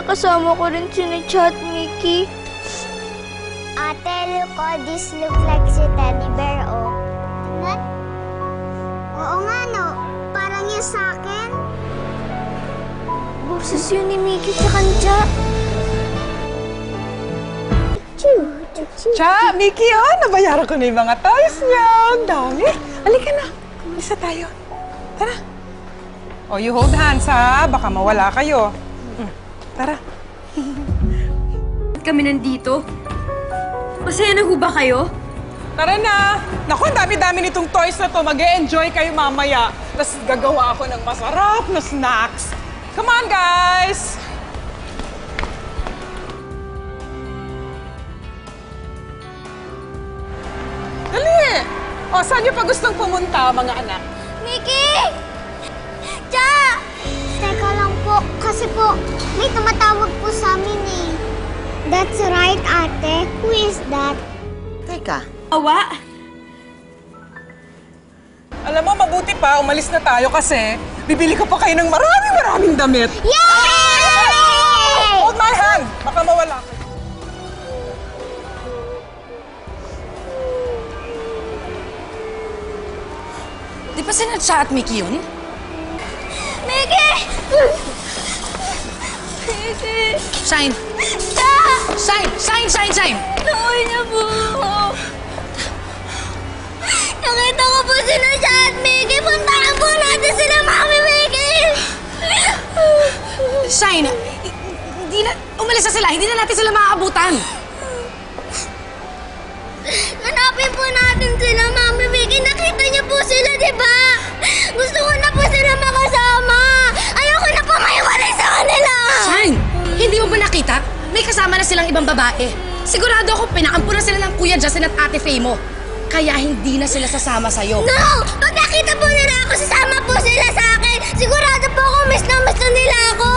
kasama ko rin si Chat Mickey. Ate, look, this look like si Teddy Bear, oh. Tingnan. Oo nga, no. Parang yan sa akin. Boses yun ni Mickey sa kanya. Cha, Mickey, nabayaran ko na yung mga toys niya. Ang dami. Halika na. Isa tayo. Tara. Oh, you hold hands, ha? Baka mawala kayo. Tara. Kami nandito. Masaya na ho ba kayo? Tara na. Naku, ang dami-dami nitong toys na to. Mag-e-enjoy kayo mamaya. Tapos gagawa ako ng masarap na snacks. Come on, guys! Dali! O, saan niyo pa gustong pumunta, mga anak? Mickey! Cha! Teka lang po, kasi po, may tumatawag po sa amin eh. That's right, ate. Who is that? Teka, Awa? Alam mo, mabuti pa, umalis na tayo kasi bibili ko pa kayo ng maraming damit. Yay! Hold my hand! Baka mawala kayo. di ba sinadya at Mickey yun? Mickey! Mickey! Shine! Cha! Shine! Naway niya po ako. Nakita ko po sila siya at Mickey. Puntahan po natin sila, Mami Mickey! Shine! Hindi na, umalis na sila. Hindi na natin sila makakabutan. Hanapin po natin sila, Mami Mickey. Nakita niyo po sila, di ba? Gusto ko na po sila makasama. Ayoko na po maiwalay sa kanila. Shine! Hindi mo ba nakita? May kasama na silang ibang babae. Sigurado ako pinakampo na sila ng Kuya Justin at Ate Faye mo. Kaya hindi na sila sasama sa'yo. No! Pag nakita po nila ako, sasama po sila sa akin. Sigurado po ako, miss na nila ako.